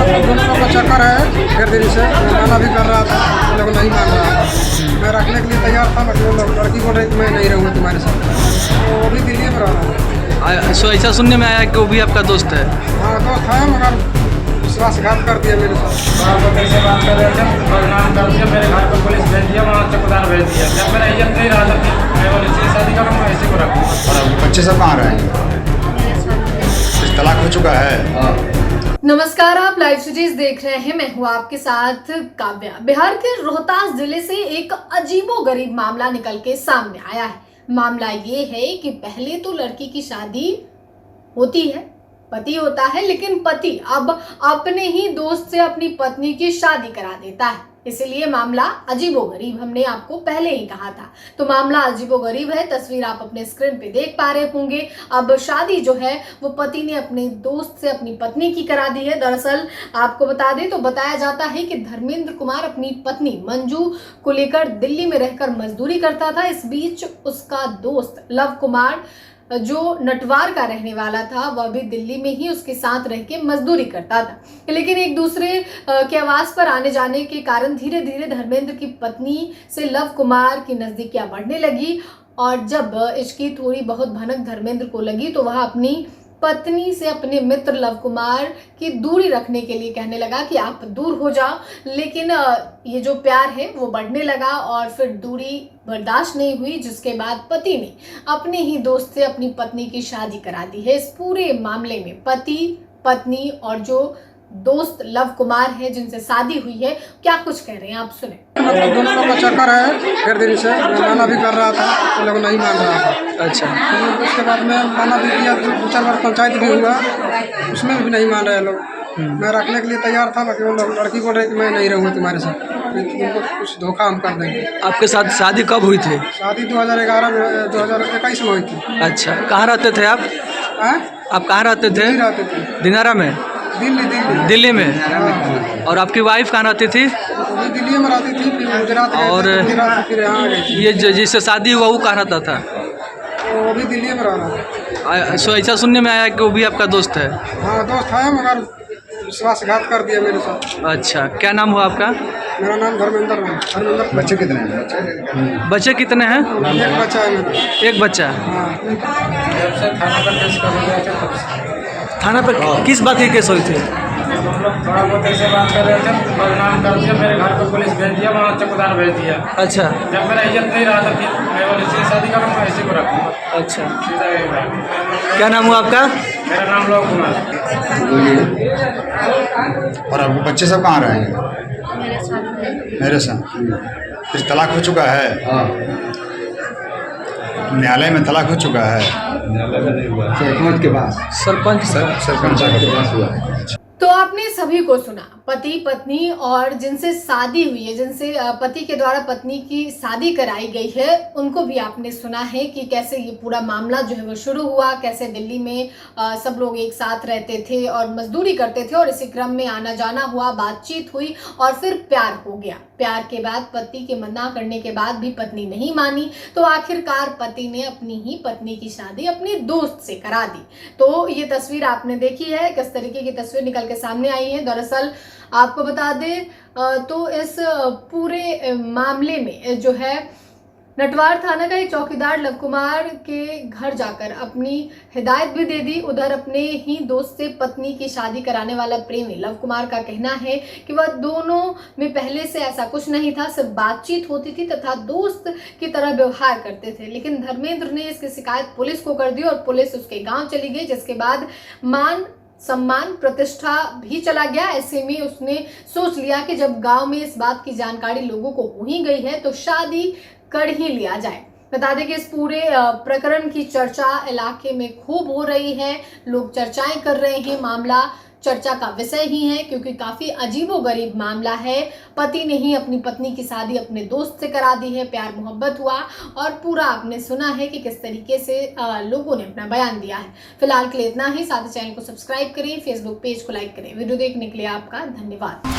दोनों लोग का चक्कर है फिर देरी से मना भी कर रहा था, लोग नहीं मान रहा था। मैं रखने के लिए तैयार था, बट वो लोग लड़की बोल रही कि मैं नहीं रहूँगा तुम्हारे साथ, तो वो भी दिल्ली में रह रहा है। सो ऐसा सुनने में आया कि वो भी आपका दोस्त है? हाँ दोस्त है, मगर विश्वासघात कर दिया मेरे साथ। बात से बात कर रहे थे, बदनाम कर दिया, मेरे घर पर पुलिस भेज दिया, वहाँ चौकीदार भेज दिया। जब मेरा इज्जत नहीं रहा था, मैं बोले इससे शादी करूँगा, ऐसे को रखूँगा। और अब बच्चे सब कहाँ रहे? तलाक हो चुका है। नमस्कार, आप लाइव सीरीज देख रहे हैं। मैं हूँ आपके साथ काव्या। बिहार के रोहतास जिले से एक अजीबोगरीब मामला निकल के सामने आया है। मामला ये है कि पहले तो लड़की की शादी होती है, पति होता है, लेकिन पति अब अपने ही दोस्त से अपनी पत्नी की शादी करा देता है। इसीलिए मामला अजीबोगरीब, हमने आपको पहले ही कहा था। तो मामला अजीबोगरीब है। तस्वीर आप अपने स्क्रीन पे देख पा रहे होंगे। अब शादी जो है वो पति ने अपने दोस्त से अपनी पत्नी की करा दी है। दरअसल आपको बता दें तो बताया जाता है कि धर्मेंद्र कुमार अपनी पत्नी मंजू को लेकर दिल्ली में रहकर मजदूरी करता था। इस बीच उसका दोस्त लव कुमार जो नटवार का रहने वाला था, वह भी दिल्ली में ही उसके साथ रह के मजदूरी करता था। लेकिन एक दूसरे के आवास पर आने जाने के कारण धीरे धीरे धर्मेंद्र की पत्नी से लव कुमार की नजदीकियां बढ़ने लगी, और जब इसकी थोड़ी बहुत भनक धर्मेंद्र को लगी तो वह अपनी पत्नी से अपने मित्र लव कुमार की दूरी रखने के लिए कहने लगा कि आप दूर हो जाओ। लेकिन ये जो प्यार है वो बढ़ने लगा और फिर दूरी बर्दाश्त नहीं हुई, जिसके बाद पति ने अपने ही दोस्त से अपनी पत्नी की शादी करा दी है। इस पूरे मामले में पति, पत्नी और जो दोस्त लव कुमार है जिनसे शादी हुई है, क्या कुछ कह रहे हैं आप सुने। मतलब दोनों लोग का चक्कर है फिर देरी से मना भी कर रहा था, तो लोग नहीं मान रहा था। अच्छा, फिर उसके बाद में मना भी किया, 2-4 बार पंचायत भी हुआ, उसमें भी नहीं मान रहे लोग। मैं रखने के लिए तैयार था, बाकी वो लोग लड़की बोल रही कि मैं नहीं रहूँगा तुम्हारे साथ, तुमको कुछ धोखा हम कर देंगे। आपके साथ शादी कब हुई थी? शादी 2021 में हुई थी। अच्छा, कहाँ रहते थे आप? आप कहाँ रहते थे? दिल्ली रहते थे। दिनारा में? दिल्ली में। और आपकी वाइफ कहाँ रहती थी? वो भी दिल्ली में रहती थी, फिर गुजरात गए और थे, गुजरात से फिर यहाँ आ गई थी। ये जिससे शादी हुआ वो कहाँ रहता था? तो वो भी दिल्ली में रह रहा था। सो ऐसा सुनने में आया कि वो भी आपका दोस्त है? हाँ दोस्त है, मगर विश्वासघात कर दिया मेरे साथ। अच्छा, क्या नाम हुआ आपका? मेरा नाम धर्मेंद्र है। बच्चे कितने हैं? बच्चे कितने हैं? एक बच्चा है मेरा। एक बच्चा। हाँ, जब से थाना पर केस कर दिया था, तब से थाना पर किस बात की केस हुई थी? हम लोग थोड़ा बहुत ऐसे बात कर रहे थे, बदनाम कर दिया, मेरे घर पर पुलिस भेज दिया, वहाँ चौकीदार भेज दिया। अच्छा जब मेरा इज्जत नहीं रहा था, मैं बोले इससे शादी करूँगा, ऐसे को रखूँगा। अच्छा, सीधा यही बात। क्या नाम हुआ आपका? मेरा नाम लव कुमार। और अब बच्चे सब कहाँ रहे? मेरे साथ। फिर तलाक हो चुका है? न्यायालय में तलाक हो चुका है? सरपंच के पास? सरपंच के पास हुआ है। तो आपने सभी को सुना, पति पत्नी और जिनसे शादी हुई है, जिनसे पति के द्वारा पत्नी की शादी कराई गई है, उनको भी आपने सुना है कि कैसे ये पूरा मामला जो है वो शुरू हुआ, कैसे दिल्ली में सब लोग एक साथ रहते थे और मजदूरी करते थे, और इसी क्रम में आना जाना हुआ, बातचीत हुई और फिर प्यार हो गया। प्यार के बाद पति के मना करने के बाद भी पत्नी नहीं मानी, तो आखिरकार पति ने अपनी ही पत्नी की शादी अपने दोस्त से करा दी। तो ये तस्वीर आपने देखी है, किस तरीके की तस्वीर निकल के सामने आई है। दरअसल आपको बता दें तो इस पूरे मामले में जो है नटवार थाना का एक चौकीदार लव कुमार के घर जाकर अपनी हिदायत भी दे दी। उधर अपने ही दोस्त से पत्नी की शादी कराने वाला प्रेमी लव कुमार का कहना है कि वह दोनों में पहले से ऐसा कुछ नहीं था, सिर्फ बातचीत होती थी तथा दोस्त की तरह व्यवहार करते थे। लेकिन धर्मेंद्र ने इसकी शिकायत पुलिस को कर दी और पुलिस उसके गाँव चली गई, जिसके बाद मान सम्मान प्रतिष्ठा भी चला गया। ऐसे में उसने सोच लिया कि जब गांव में इस बात की जानकारी लोगों को हो ही गई है तो शादी कर ही लिया जाए। बता दें कि इस पूरे प्रकरण की चर्चा इलाके में खूब हो रही है, लोग चर्चाएं कर रहे हैं। मामला चर्चा का विषय ही है क्योंकि काफी अजीबोगरीब मामला है। पति ने ही अपनी पत्नी की शादी अपने दोस्त से करा दी है, प्यार मोहब्बत हुआ और पूरा आपने सुना है कि किस तरीके से लोगों ने अपना बयान दिया है। फिलहाल के लिए इतना ही। साथ ही चैनल को सब्सक्राइब करें, फेसबुक पेज को लाइक करें। वीडियो देखने के लिए आपका धन्यवाद।